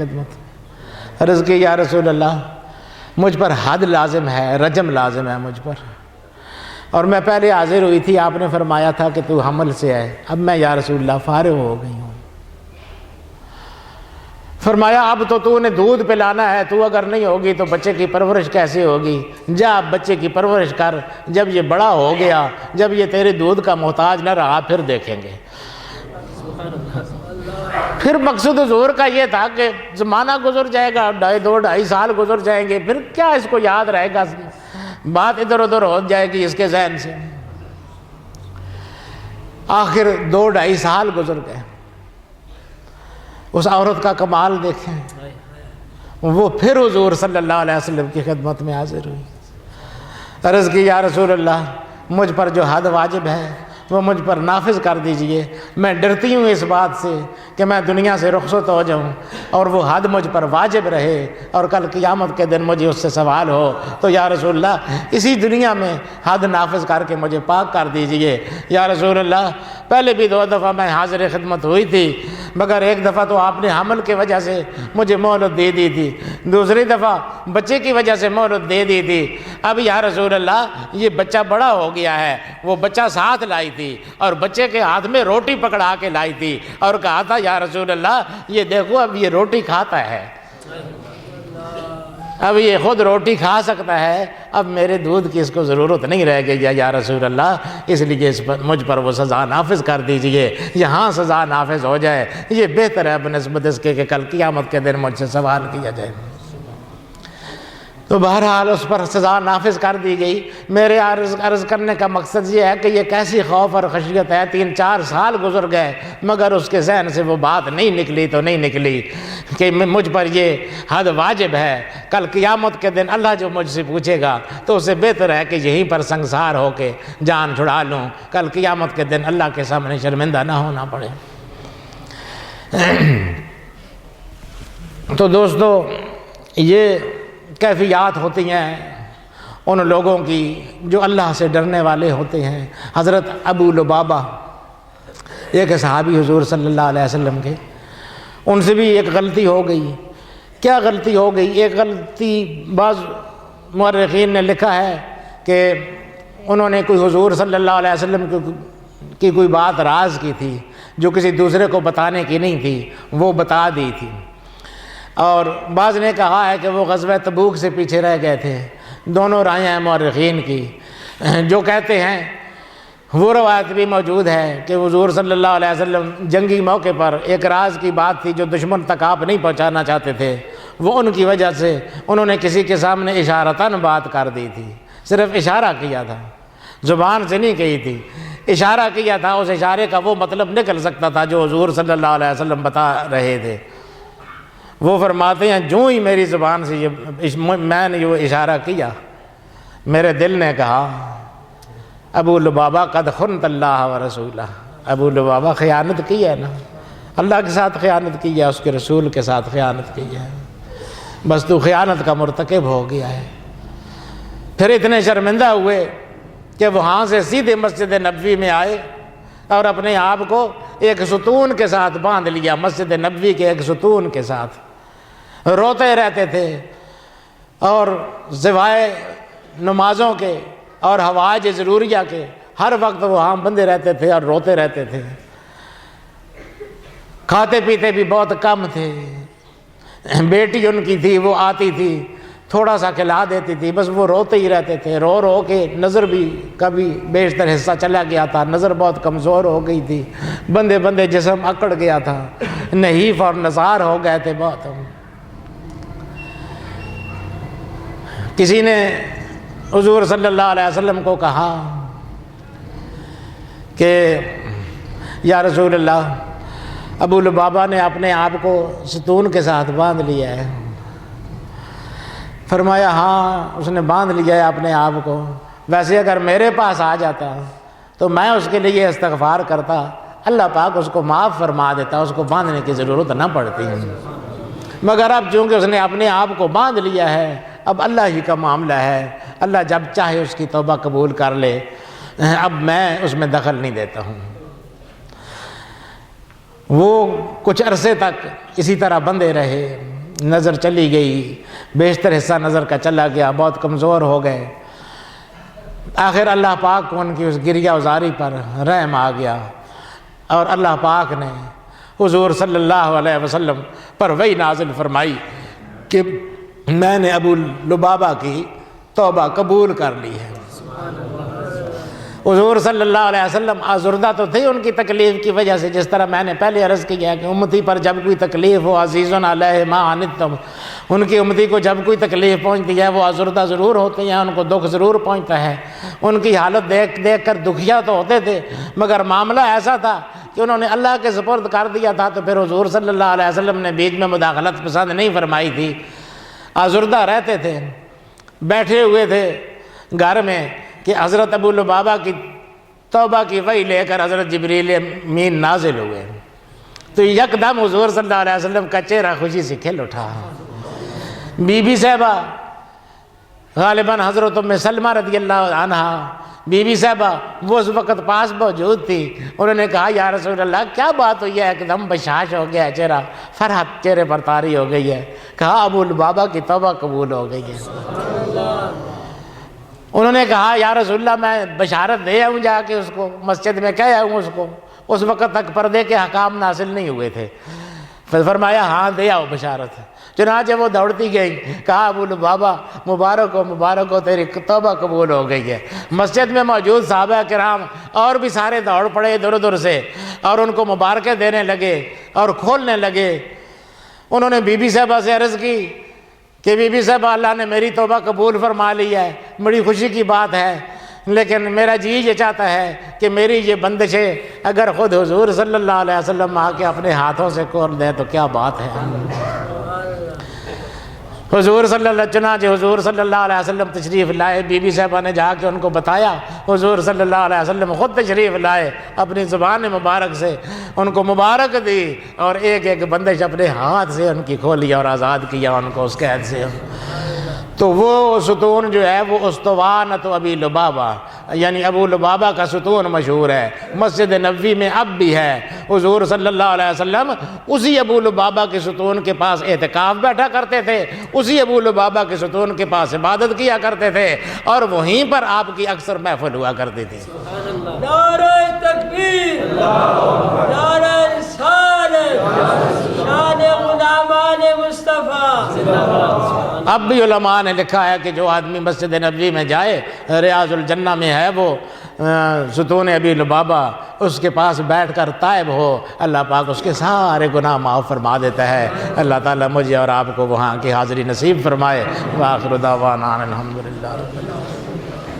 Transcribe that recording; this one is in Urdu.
خدمت عرض کی یا رسول اللہ مجھ پر حد لازم ہے، رجم لازم ہے مجھ پر، اور میں پہلے حاضر ہوئی تھی، آپ نے فرمایا تھا کہ تو حمل سے ہے، اب میں یا رسول اللہ فارغ ہو گئی ہوں۔ فرمایا اب تو نے دودھ پلانا ہے، تو اگر نہیں ہوگی تو بچے کی پرورش کیسے ہوگی؟ جا اب بچے کی پرورش کر، جب یہ بڑا ہو گیا، جب یہ تیرے دودھ کا محتاج نہ رہا پھر دیکھیں گے۔ پھر مقصود حضور کا یہ تھا کہ زمانہ گزر جائے گا، 2-2.5 سال گزر جائیں گے، پھر کیا اس کو یاد رہے گا، بات ادھر ادھر ہو جائے گی اس کے ذہن سے۔ آخر 2-2.5 سال گزر گئے۔ اس عورت کا کمال دیکھیں، وہ پھر حضور صلی اللہ علیہ وسلم کی خدمت میں حاضر ہوئی۔ عرض کی یا رسول اللہ مجھ پر جو حد واجب ہے وہ مجھ پر نافذ کر دیجئے، میں ڈرتی ہوں اس بات سے کہ میں دنیا سے رخصت ہو جاؤں اور وہ حد مجھ پر واجب رہے اور کل قیامت کے دن مجھے اس سے سوال ہو، تو یا رسول اللہ اسی دنیا میں حد نافذ کر کے مجھے پاک کر دیجئے۔ یا رسول اللہ پہلے بھی 2 دفعہ میں حاضر خدمت ہوئی تھی، مگر ایک دفعہ تو آپ نے حمل کی وجہ سے مجھے مہلت دے دی تھی، دوسری دفعہ بچے کی وجہ سے مہلت دے دی تھی، اب یا رسول اللہ یہ بچہ بڑا ہو گیا ہے۔ وہ بچہ ساتھ لائی تھی اور بچے کے ہاتھ میں روٹی پکڑا کے لائی تھی اور کہا تھا یا رسول اللہ یہ دیکھو اب یہ روٹی کھاتا ہے، اب یہ خود روٹی کھا سکتا ہے، اب میرے دودھ کی اس کو ضرورت نہیں رہ گئی یا رسول اللہ، اس لیے مجھ پر وہ سزا نافذ کر دیجئے، یہاں سزا نافذ ہو جائے، یہ بہتر ہے بنسبت اس کے کہ کل قیامت کے دن مجھ سے سوال کیا جائے۔ تو بہرحال اس پر سزا نافذ کر دی گئی۔ میرے عرض کرنے کا مقصد یہ ہے کہ یہ کیسی خوف اور خشیت ہے، 3-4 سال گزر گئے مگر اس کے ذہن سے وہ بات نہیں نکلی تو نہیں نکلی کہ مجھ پر یہ حد واجب ہے، کل قیامت کے دن اللہ جو مجھ سے پوچھے گا تو اسے بہتر ہے کہ یہیں پر سنگسار ہو کے جان چھڑا لوں، کل قیامت کے دن اللہ کے سامنے شرمندہ نہ ہونا پڑے۔ تو دوستو یہ کیفیات ہوتی ہیں ان لوگوں کی جو اللہ سے ڈرنے والے ہوتے ہیں۔ حضرت ابو لبابہ ایک صحابی حضور صلی اللہ علیہ وسلم کے، ان سے بھی ایک غلطی ہو گئی۔ کیا غلطی ہو گئی؟ ایک غلطی بعض مورخین نے لکھا ہے کہ انہوں نے کوئی حضور صلی اللہ علیہ وسلم کی کوئی بات راز کی تھی جو کسی دوسرے کو بتانے کی نہیں تھی، وہ بتا دی تھی، اور بعض نے کہا ہے کہ وہ غزوہ تبوک سے پیچھے رہ گئے تھے۔ دونوں رائے ہیں مورخین کی۔ جو کہتے ہیں وہ روایت بھی موجود ہے کہ حضور صلی اللہ علیہ وسلم جنگی موقع پر ایک راز کی بات تھی جو دشمن تک آپ نہیں پہنچانا چاہتے تھے، وہ ان کی وجہ سے انہوں نے کسی کے سامنے اشارتاً بات کر دی تھی، صرف اشارہ کیا تھا، زبان سے نہیں کہی تھی، اشارہ کیا تھا، اس اشارے کا وہ مطلب نکل سکتا تھا جو حضور صلی اللہ علیہ وسلم بتا رہے تھے۔ وہ فرماتے ہیں جو ہی میری زبان سے میں نے یہ اشارہ کیا، میرے دل نے کہا ابو لبابہ قد خنت اللہ و رسولہ، ابو لبابہ خیانت کی ہے نا، اللہ کے ساتھ خیانت کی ہے، اس کے رسول کے ساتھ خیانت کی ہے، بس تو خیانت کا مرتکب ہو گیا ہے۔ پھر اتنے شرمندہ ہوئے کہ وہاں سے سیدھے مسجد نبوی میں آئے اور اپنے آپ کو ایک ستون کے ساتھ باندھ لیا، مسجد نبوی کے ایک ستون کے ساتھ روتے رہتے تھے، اور سوائے نمازوں کے اور حوائج ضروریہ کے ہر وقت وہاں بندے رہتے تھے اور روتے رہتے تھے۔ کھاتے پیتے بھی بہت کم تھے، بیٹی ان کی تھی وہ آتی تھی تھوڑا سا کھلا دیتی تھی، بس وہ روتے ہی رہتے تھے، رو رو کے نظر بھی کبھی بیشتر حصہ چلا گیا تھا، نظر بہت کمزور ہو گئی تھی، بندے بندے جسم اکڑ گیا تھا، نحیف اور نزار ہو گئے تھے بہت۔ کسی نے حضور صلی اللہ علیہ وسلم کو کہا کہ یا رسول اللہ ابو لبابہ نے اپنے آپ کو ستون کے ساتھ باندھ لیا ہے۔ فرمایا ہاں اس نے باندھ لیا ہے اپنے آپ کو، ویسے اگر میرے پاس آ جاتا تو میں اس کے لیے استغفار کرتا، اللہ پاک اس کو معاف فرما دیتا، اس کو باندھنے کی ضرورت نہ پڑتی، مگر اب چونکہ اس نے اپنے آپ کو باندھ لیا ہے، اب اللہ ہی کا معاملہ ہے، اللہ جب چاہے اس کی توبہ قبول کر لے، اب میں اس میں دخل نہیں دیتا ہوں۔ وہ کچھ عرصے تک اسی طرح بندھے رہے، نظر چلی گئی، بیشتر حصہ نظر کا چلا گیا، بہت کمزور ہو گئے۔ آخر اللہ پاک کو ان کی اس گریہ ازاری پر رحم آ گیا، اور اللہ پاک نے حضور صلی اللہ علیہ وسلم پر وحی نازل فرمائی کہ میں نے ابو لبابہ کی توبہ قبول کر لی ہے۔ حضور صلی اللہ علیہ وسلم آزردہ تو تھے ان کی تکلیف کی وجہ سے، جس طرح میں نے پہلے عرض کیا کہ امتی پر جب کوئی تکلیف ہو، عزیزٌ علیہ ما عنتم، ان کی امتی کو جب کوئی تکلیف پہنچتی ہے وہ آزردہ ضرور ہوتے ہیں، ان کو دکھ ضرور پہنچتا ہے۔ ان کی حالت دیکھ کر دکھیا تو ہوتے تھے، مگر معاملہ ایسا تھا کہ انہوں نے اللہ کے سپرد کر دیا تھا، تو پھر حضور صلی اللہ علیہ وسلم نے بیچ میں مداخلت پسند نہیں فرمائی تھی۔ آزردہ رہتے تھے، بیٹھے ہوئے تھے گھر میں کہ حضرت ابو لبابہ کی توبہ کی وحی لے کر حضرت جبریل امین نازل ہوئے، تو یکدم حضور صلی اللہ علیہ وسلم کا چہرہ خوشی سے کھل اٹھا۔ بی بی صاحبہ غالباً حضرت ام سلمہ رضی اللہ عنہ، بی بی صاحبہ وہ اس وقت پاس موجود تھی، انہوں نے کہا یا رسول اللہ کیا بات ہوئی ہے، ایک دم بشاش ہو گیا چہرہ، فرحت چہرے پر طاری ہو گئی ہے۔ کہا ابو لبابہ کی توبہ قبول ہو گئی ہے۔ انہوں نے کہا یا رسول اللہ میں بشارت دے آؤں جا کے اس کو، مسجد میں کہہ آؤں اس کو؟ اس وقت تک پردے کے حکام نازل نہیں ہوئے تھے۔ پھر فرمایا ہاں دے آؤ بشارت۔ چنانچہ وہ دوڑتی گئی، کہا ابو لبابہ مبارک ہو تیری توبہ قبول ہو گئی ہے۔ مسجد میں موجود صحابہ کرام اور بھی سارے دوڑ پڑے ادھر ادھر سے، اور ان کو مبارکیں دینے لگے اور کھولنے لگے۔ انہوں نے بی بی صاحبہ سے عرض کی کہ بی بی صاحبہ اللہ نے میری توبہ قبول فرما لی ہے، بڑی خوشی کی بات ہے، لیکن میرا جی یہ چاہتا ہے کہ میری یہ بندشیں اگر خود حضور صلی اللہ علیہ وسلم آ کے اپنے ہاتھوں سے کھول دیں تو کیا بات ہے۔ چنانچہ حضور صلی اللہ علیہ وسلم تشریف لائے، بی بی صاحبہ نے جا کے ان کو بتایا، حضور صلی اللہ علیہ وسلم خود تشریف لائے، اپنی زبان مبارک سے ان کو مبارک دی، اور ایک ایک بندش اپنے ہاتھ سے ان کی کھولی اور آزاد کیا ان کو اس قید سے۔ تو وہ ستون جو ہے وہ اسطوانۃ ابی لبابہ، یعنی ابو لبابہ کا ستون مشہور ہے، مسجد نبوی میں اب بھی ہے۔ حضور صلی اللہ علیہ وسلم اسی ابو لبابہ کے ستون کے پاس اعتکاف بیٹھا کرتے تھے، اسی ابو لبابہ کے ستون کے پاس عبادت کیا کرتے تھے، اور وہیں پر آپ کی اکثر محفل ہوا کرتی تھی۔ نعرہ تکبیر، نعرہ رسالت، شان غلامان مصطفیٰ۔ اب بھی علماء نے لکھا ہے کہ جو آدمی مسجد نبوی میں جائے، ریاض الجنہ میں ہے وہ ستون ابی لبابہ، اس کے پاس بیٹھ کر تائب ہو، اللہ پاک اس کے سارے گناہ معاف فرما دیتا ہے۔ اللہ تعالیٰ مجھے اور آپ کو وہاں کی حاضری نصیب فرمائے۔ وآخر دعوانا الحمدللہ رب العالمین۔